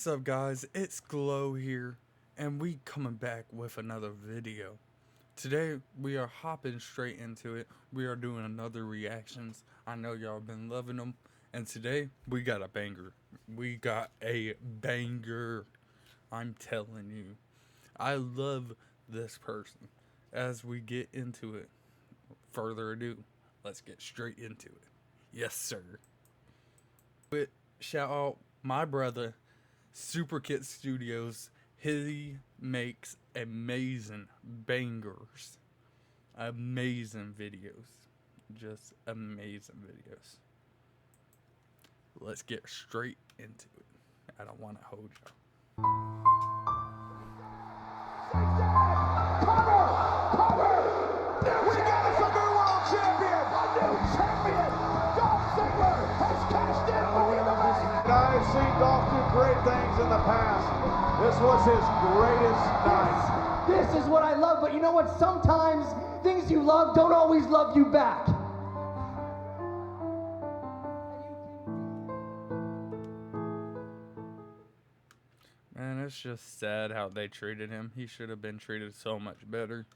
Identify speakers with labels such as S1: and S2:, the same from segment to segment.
S1: What's up guys, it's Glow here, and we coming back with another video. Today we are hopping straight into it. We are doing another reactions. I know y'all been loving them, and today we got a banger. We got a banger, I'm telling you. I love this person. As we get into it, further ado, let's get straight into it. Yes sir. Shout out my brother Super Kit Studios. He makes amazing bangers, amazing videos, just amazing videos. Let's get straight into it. I don't want to hold you.
S2: We got us a new world champion! A new champion! Dolph Ziggler has cashed in Money in the Bank! I've seen Dolph do great things in the past. This was his greatest night.
S3: This is what I love, but you know what? Sometimes things you love don't always love you back.
S1: Man, it's just sad how they treated him. He should have been treated so much better.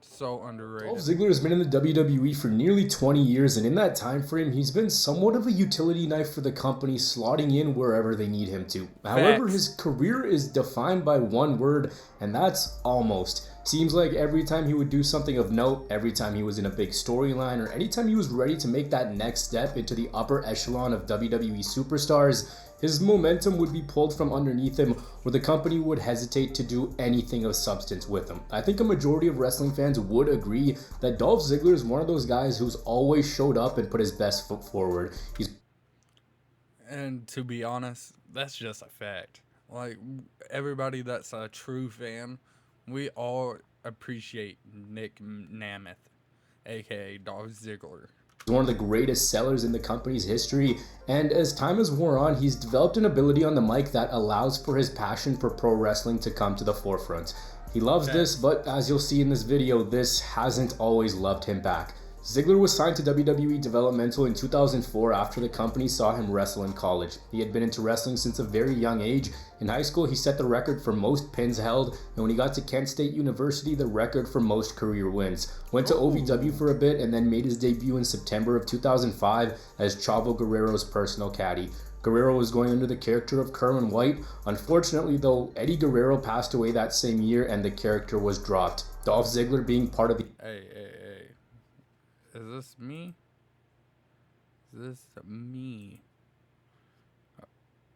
S1: So underrated.
S4: Dolph Ziggler has been in the WWE for nearly 20 years, and in that time frame, he's been somewhat of a utility knife for the company, slotting in wherever they need him to. However, his career is defined by one word, and that's almost. Seems like every time he would do something of note, every time he was in a big storyline, or anytime he was ready to make that next step into the upper echelon of WWE superstars, his momentum would be pulled from underneath him, where the company would hesitate to do anything of substance with him. I think a majority of wrestling fans would agree that Dolph Ziggler is one of those guys who's always showed up and put his best foot forward.
S1: And to be honest, that's just a fact. Like, everybody that's a true fan, we all appreciate Nick Nemeth, aka Dolph Ziggler.
S4: He's one of the greatest sellers in the company's history, and as time has worn on, he's developed an ability on the mic that allows for his passion for pro wrestling to come to the forefront. He loves this, but as you'll see in this video, this hasn't always loved him back. Ziggler was signed to WWE Developmental in 2004 after the company saw him wrestle in college. He had been into wrestling since a very young age. In high school, he set the record for most pins held, and when he got to Kent State University, the record for most career wins. Went to OVW for a bit and then made his debut in September of 2005 as Chavo Guerrero's personal caddy. Guerrero was going under the character of Kerwin White. Unfortunately though, Eddie Guerrero passed away that same year and the character was dropped. Dolph Ziggler being part of the...
S1: Hey. Is this me? Is this me?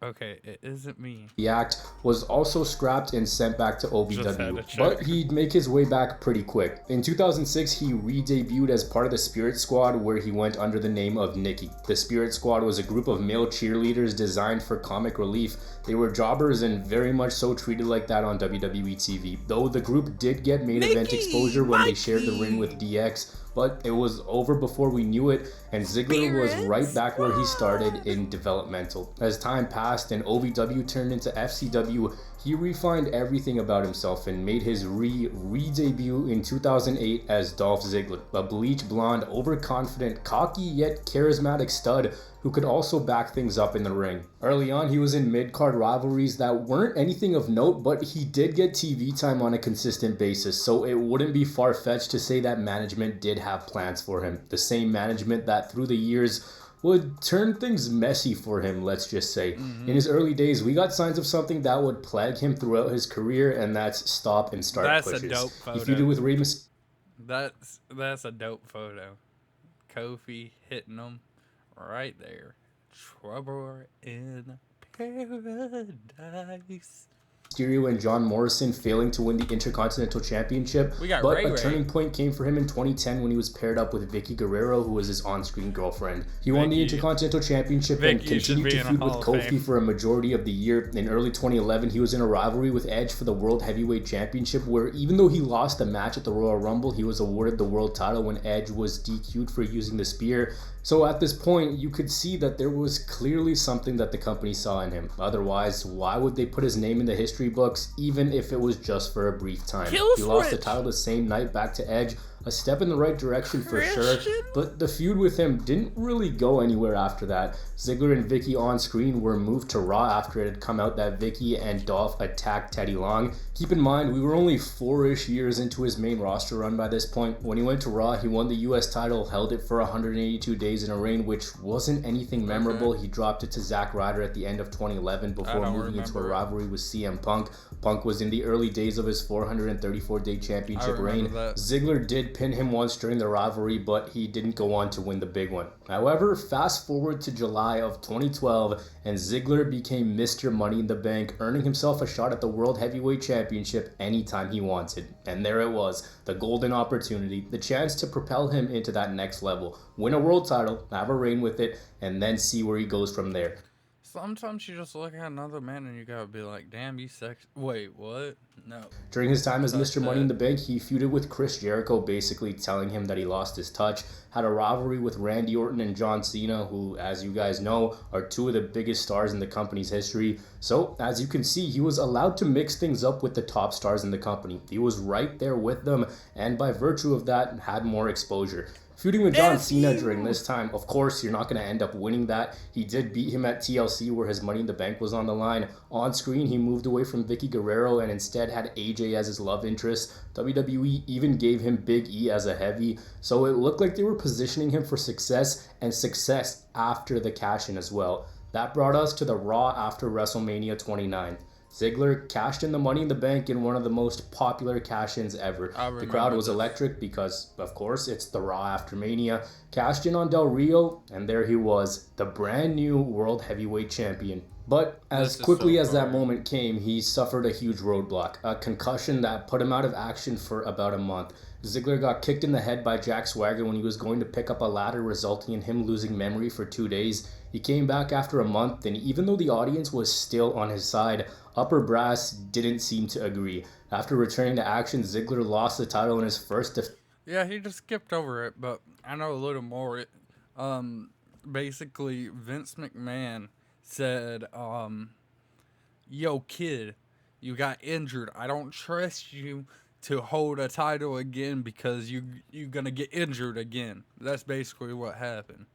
S1: Okay, it isn't me.
S4: The act was also scrapped and sent back to OVW, but he'd make his way back pretty quick. In 2006, he re-debuted as part of the Spirit Squad, where he went under the name of Nikki. The Spirit Squad was a group of male cheerleaders designed for comic relief. They were jobbers and very much so treated like that on WWE TV, though the group did get main event exposure when they shared the ring with DX, but it was over before we knew it, and Ziggler was right back where he started in developmental. As time passed and OVW turned into FCW, he refined everything about himself and made his re-debut in 2008 as Dolph Ziggler, a bleach blonde, overconfident, cocky yet charismatic stud who could also back things up in the ring. Early on, he was in mid-card rivalries that weren't anything of note, but he did get TV time on a consistent basis, so it wouldn't be far-fetched to say that management did have plans for him. The same management that through the years would turn things messy for him, let's just say. In his early days, we got signs of something that would plague him throughout his career, and that's stop and start pushes.
S1: That's a dope photo.
S4: He feuded with Rey Mysterio.
S1: That's a dope photo. Kofi hitting him right there. Trouble in paradise.
S4: Mysterio and John Morrison failing to win the Intercontinental Championship, but a turning point came for him in 2010 when he was paired up with Vicky Guerrero, who was his on-screen girlfriend. He won the Intercontinental Championship and continued to feud with Kofi for a majority of the year. In early 2011, he was in a rivalry with Edge for the World Heavyweight Championship, where even though he lost the match at the Royal Rumble, he was awarded the world title when Edge was DQ'd for using the spear. So at this point, you could see that there was clearly something that the company saw in him. Otherwise, why would they put his name in the history books, even if it was just for a brief time? He lost the title the same night back to Edge, a step in the right direction for sure, but the feud with him didn't really go anywhere after that. Ziggler and Vicky on screen were moved to Raw after it had come out that Vicky and Dolph attacked Teddy Long. Keep in mind, we were only 4-ish years into his main roster run by this point. When he went to Raw, he won the US title, held it for 182 days in a reign, which wasn't anything memorable. He dropped it to Zack Ryder at the end of 2011 before moving into a rivalry with CM Punk. Punk was in the early days of his 434-day championship reign. Ziggler did pin him once during the rivalry, but he didn't go on to win the big one. However, fast forward to July of 2012, and Ziggler became Mr. Money in the Bank, earning himself a shot at the World Heavyweight Championship anytime he wanted. And there it was, the golden opportunity, the chance to propel him into that next level, win a world title, have a reign with it, and then see where he goes from there.
S1: Sometimes you just look at another man and you gotta be like, damn, you sexy. Wait, what? No.
S4: During his time as Mr. Money in the Bank, he feuded with Chris Jericho, basically telling him that he lost his touch. Had a rivalry with Randy Orton and John Cena, who, as you guys know, are two of the biggest stars in the company's history. So, as you can see, he was allowed to mix things up with the top stars in the company. He was right there with them, and by virtue of that, had more exposure. Feuding with John Cena during this time, of course, you're not going to end up winning that. He did beat him at TLC where his Money in the Bank was on the line. On screen, he moved away from Vicky Guerrero and instead had AJ as his love interest. WWE even gave him Big E as a heavy, so it looked like they were positioning him for success, and success after the cash-in as well. That brought us to the Raw after WrestleMania 29. Ziggler cashed in the Money in the Bank in one of the most popular cash-ins ever. The crowd was electric because, of course, it's the Raw after Mania. Cashed in on Del Rio, and there he was, the brand new World Heavyweight Champion. But as quickly as that moment came, he suffered a huge roadblock, a concussion that put him out of action for about a month. Ziggler got kicked in the head by Jack Swagger when he was going to pick up a ladder, resulting in him losing memory for 2 days. He came back after a month, and even though the audience was still on his side, upper brass didn't seem to agree. After returning to action, Ziggler lost the title in his first
S1: Yeah, he just skipped over it, but I know a little more. Basically, Vince McMahon said, yo, kid, you got injured. I don't trust you to hold a title again because you're going to get injured again. That's basically what happened.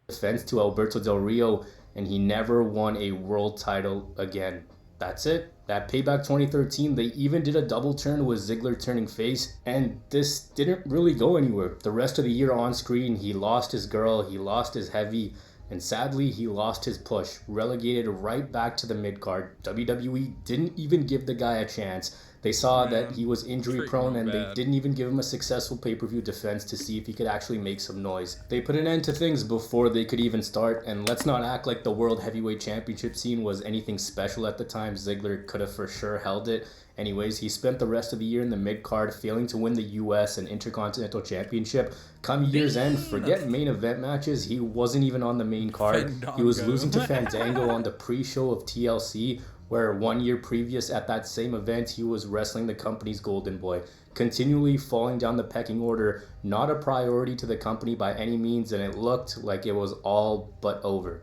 S4: Defense to Alberto Del Rio, and he never won a world title again. That's it. That Payback 2013, they even did a double turn with Ziggler turning face, and this didn't really go anywhere. The rest of the year on screen, he lost his girl, he lost his heavy, and sadly, he lost his push, relegated right back to the mid-card. WWE didn't even give the guy a chance. They saw that he was injury prone and they didn't even give him a successful pay-per-view defense to see if he could actually make some noise. They put an end to things before they could even start, and let's not act like the World Heavyweight Championship scene was anything special at the time. Ziggler could have for sure held it. Anyways, he spent the rest of the year in the mid-card, failing to win the US and Intercontinental Championship. Come year's end, forget main event matches, he wasn't even on the main card. He was losing to Fandango on the pre-show of TLC, where 1 year previous at that same event, he was wrestling the company's golden boy. Continually falling down the pecking order, not a priority to the company by any means, and it looked like it was all but over.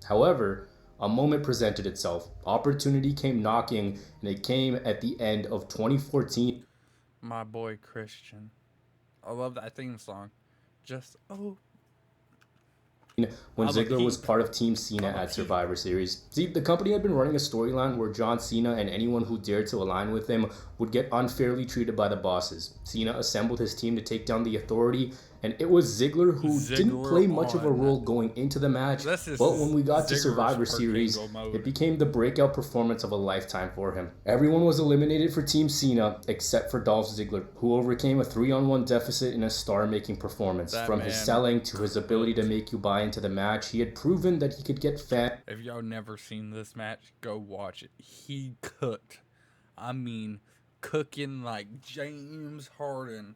S4: However, a moment presented itself. Opportunity came knocking, and it came at the end of 2014.
S1: My boy Christian. I love that theme song. Just,
S4: when Ziggler was part of Team Cena at Survivor Series. See, the company had been running a storyline where John Cena and anyone who dared to align with him would get unfairly treated by the bosses. Cena assembled his team to take down the Authority, and it was Ziggler who didn't play much of a role going into the match, but when we got to Survivor Series, it became the breakout performance of a lifetime for him. Everyone was eliminated for Team Cena except for Dolph Ziggler, who overcame a 3-on-1 deficit in a star-making performance. From his selling to his ability to make you buy into the match, he had proven that he could get fans.
S1: If y'all never seen this match, go watch it. He cooked. I mean, cooking like James Harden.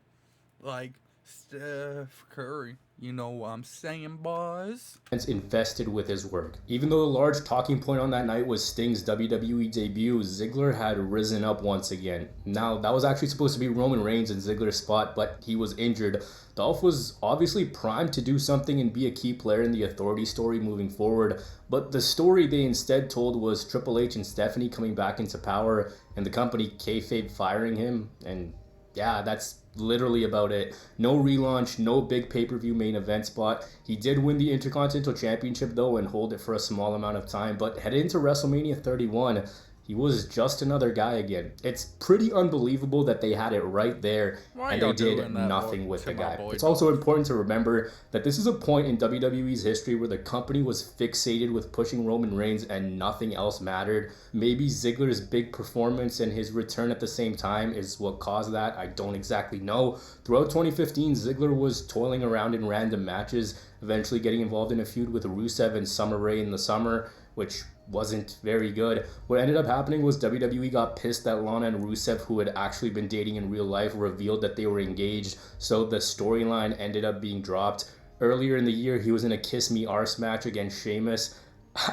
S1: Like Steph Curry. You know what I'm saying, boys?
S4: Invested with his work. Even though the large talking point on that night was Sting's WWE debut, Ziggler had risen up once again. Now, that was actually supposed to be Roman Reigns in Ziggler's spot, but he was injured. Dolph was obviously primed to do something and be a key player in the Authority story moving forward, but the story they instead told was Triple H and Stephanie coming back into power and the company kayfabe firing him, and yeah, that's literally about it. No relaunch, no big pay-per-view main event spot. He did win the Intercontinental Championship though and hold it for a small amount of time, but headed into WrestleMania 31, he was just another guy again. It's pretty unbelievable that they had it right there and they did nothing with the guy. It's also important to remember that this is a point in WWE's history where the company was fixated with pushing Roman Reigns and nothing else mattered. Maybe Ziggler's big performance and his return at the same time is what caused that. I don't exactly know. Throughout 2015, Ziggler was toiling around in random matches, eventually getting involved in a feud with Rusev and Summer Rae in the summer, which wasn't very good. What ended up happening was WWE got pissed that Lana and Rusev, who had actually been dating in real life, revealed that they were engaged, so the storyline ended up being dropped. Earlier in the year, he was in a Kiss Me Arse match against Sheamus.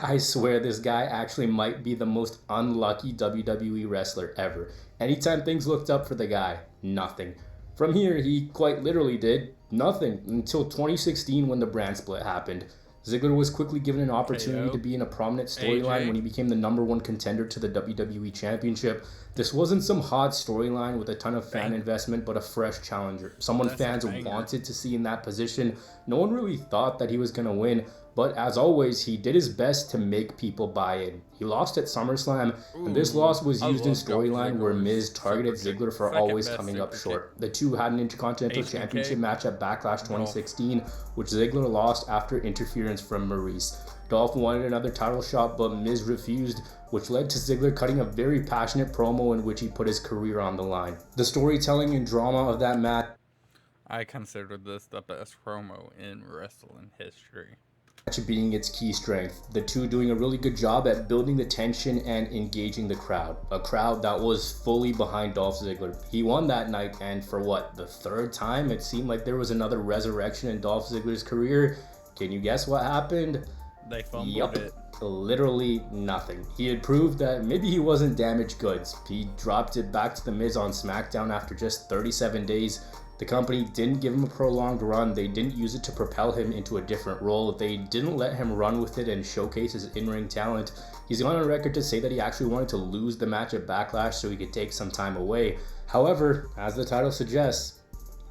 S4: I swear this guy actually might be the most unlucky WWE wrestler ever. Anytime things looked up for the guy, nothing. From here, he quite literally did nothing until 2016 when the brand split happened. Ziggler was quickly given an opportunity to be in a prominent storyline when he became the #1 contender to the WWE Championship. This wasn't some hot storyline with a ton of fan investment, but a fresh challenger. Someone fans wanted to see in that position. No one really thought that he was going to win, but as always, he did his best to make people buy in. He lost at SummerSlam, and this loss was used in storyline where Miz targeted Ziggler for always coming up short. The two had an Intercontinental Championship match at Backlash 2016, which Ziggler lost after interference from Maurice. Dolph wanted another title shot, but Miz refused, which led to Ziggler cutting a very passionate promo in which he put his career on the line. The storytelling and drama of that match,
S1: I consider this the best promo in wrestling history,
S4: being its key strength. The two doing a really good job at building the tension and engaging the crowd. A crowd that was fully behind Dolph Ziggler. He won that night, and for what, the third time? It seemed like there was another resurrection in Dolph Ziggler's career. Can you guess what happened?
S1: They fumbled it.
S4: Literally nothing. He had proved that maybe he wasn't damaged goods. He dropped it back to The Miz on SmackDown after just 37 days. The company didn't give him a prolonged run. They didn't use it to propel him into a different role. They didn't let him run with it and showcase his in-ring talent. He's gone on record to say that he actually wanted to lose the match at Backlash so he could take some time away. However, as the title suggests,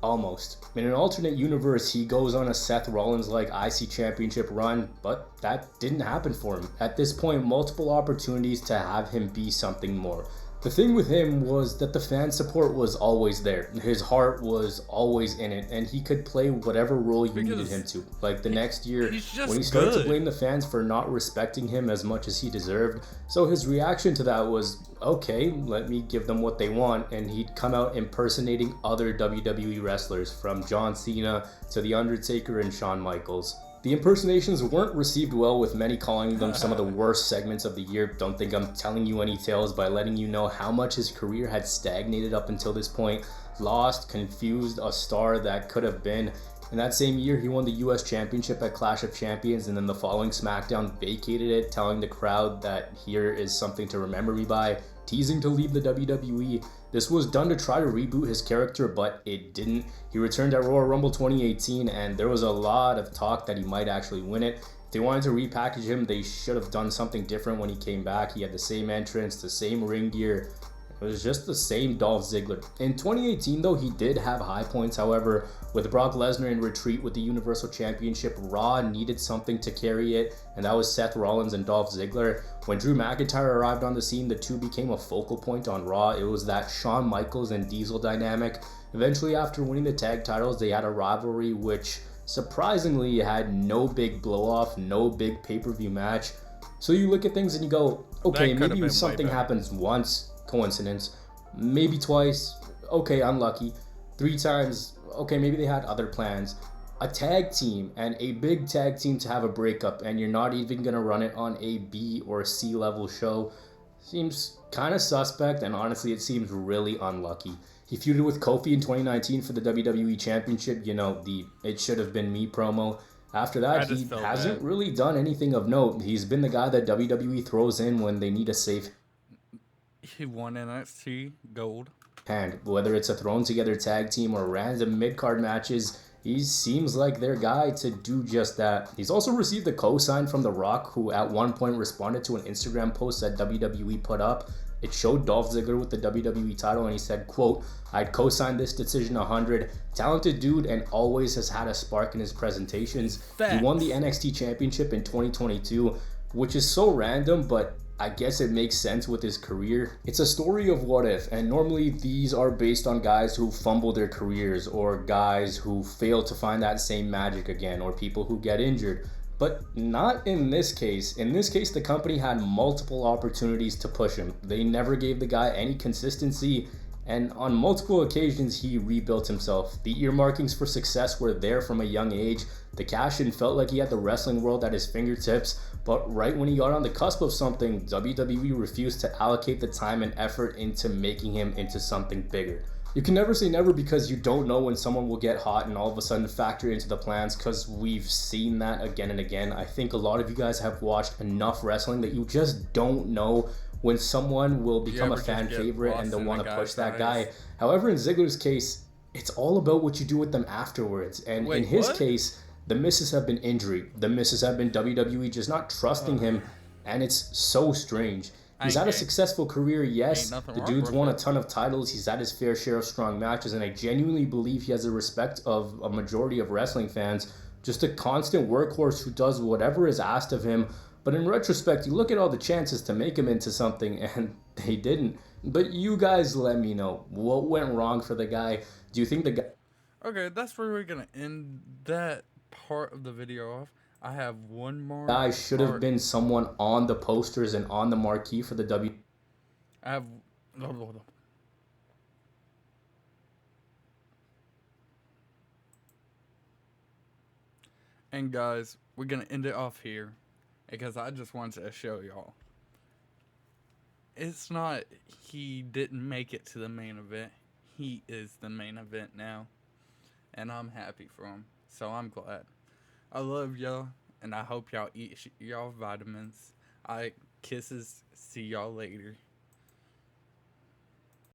S4: almost. In an alternate universe, he goes on a Seth Rollins-like IC Championship run, but that didn't happen for him. At this point, multiple opportunities to have him be something more. The thing with him was that the fan support was always there. His heart was always in it, and he could play whatever role you needed him to. Like the next year, when he started to blame the fans for not respecting him as much as he deserved. So his reaction to that was, okay, let me give them what they want, and he'd come out impersonating other WWE wrestlers, from John Cena to The Undertaker and Shawn Michaels. The impersonations weren't received well, with many calling them some of the worst segments of the year. Don't think I'm telling you any tales by letting you know how much his career had stagnated up until this point. Lost, confused, a star that could have been. In that same year, he won the US Championship at Clash of Champions, and then the following SmackDown vacated it, telling the crowd that here is something to remember me by, teasing to leave the WWE. This was done to try to reboot his character, but it didn't. He returned at Royal Rumble 2018, and there was a lot of talk that he might actually win it. If they wanted to repackage him, they should have done something different when he came back. He had the same entrance, the same ring gear. It was just the same Dolph Ziggler. In 2018, though, he did have high points. However, with Brock Lesnar in retreat with the Universal Championship, Raw needed something to carry it, and that was Seth Rollins and Dolph Ziggler. When Drew McIntyre arrived on the scene, the two became a focal point on Raw. It was that Shawn Michaels and Diesel dynamic. Eventually, after winning the tag titles, they had a rivalry which surprisingly had no big blow-off, no big pay-per-view match. So you look at things and you go, okay, maybe something happens once, coincidence, maybe twice, okay, unlucky, 3 times, okay, maybe they had other plans. A tag team, and a big tag team, to have a breakup, and you're not even gonna run it on a B or C level show, seems kind of suspect, and honestly it seems really unlucky. He feuded with Kofi in 2019 for the WWE Championship, you know, the "it should have been me" promo. After that, he hasn't really done anything of note. He's been the guy that WWE throws in when they need a safe
S1: He won NXT Gold.
S4: hand. Whether it's a thrown together tag team or random mid-card matches, he seems like their guy to do just that. He's also received a co-sign from The Rock, who at one point responded to an Instagram post that WWE put up. It showed Dolph Ziggler with the WWE title, and he said, quote, "I'd co-sign this decision 100. Talented dude and always has had a spark in his presentations."
S1: Facts.
S4: He won the NXT Championship in 2022, which is so random, but I guess it makes sense with his career. It's a story of what if, and normally these are based on guys who fumble their careers, or guys who fail to find that same magic again, or people who get injured. But not in this case. In this case, the company had multiple opportunities to push him. They never gave the guy any consistency, and on multiple occasions he rebuilt himself. The earmarkings for success were there from a young age. The cash-in felt like he had the wrestling world at his fingertips, but right when he got on the cusp of something, WWE refused to allocate the time and effort into making him into something bigger. You can never say never, because you don't know when someone will get hot and all of a sudden factor into the plans, because we've seen that again and again. I think a lot of you guys have watched enough wrestling that you just don't know when someone will become a fan favorite and they'll want to push that guy. However, in Ziggler's case, it's all about what you do with them afterwards. And in his case, the misses have been injury. The misses have been WWE just not trusting him, and it's so strange. He's had a successful career, yes. The dude's won a ton of titles. He's had his fair share of strong matches, and I genuinely believe he has the respect of a majority of wrestling fans. Just a constant workhorse who does whatever is asked of him. But in retrospect, you look at all the chances to make him into something, and they didn't. But you guys let me know. What went wrong for the guy? Do you think the guy...
S1: Okay, that's where we're going to end that part of the video off. I have one more.
S4: Guy should have been someone on the posters and on the marquee for the W.
S1: I have. And guys, we're gonna end it off here because I just wanted to show y'all. It's not he didn't make it to the main event. He is the main event now, and I'm happy for him. So I'm glad. I love y'all, and I hope y'all eat y'all vitamins. Kisses. See y'all later.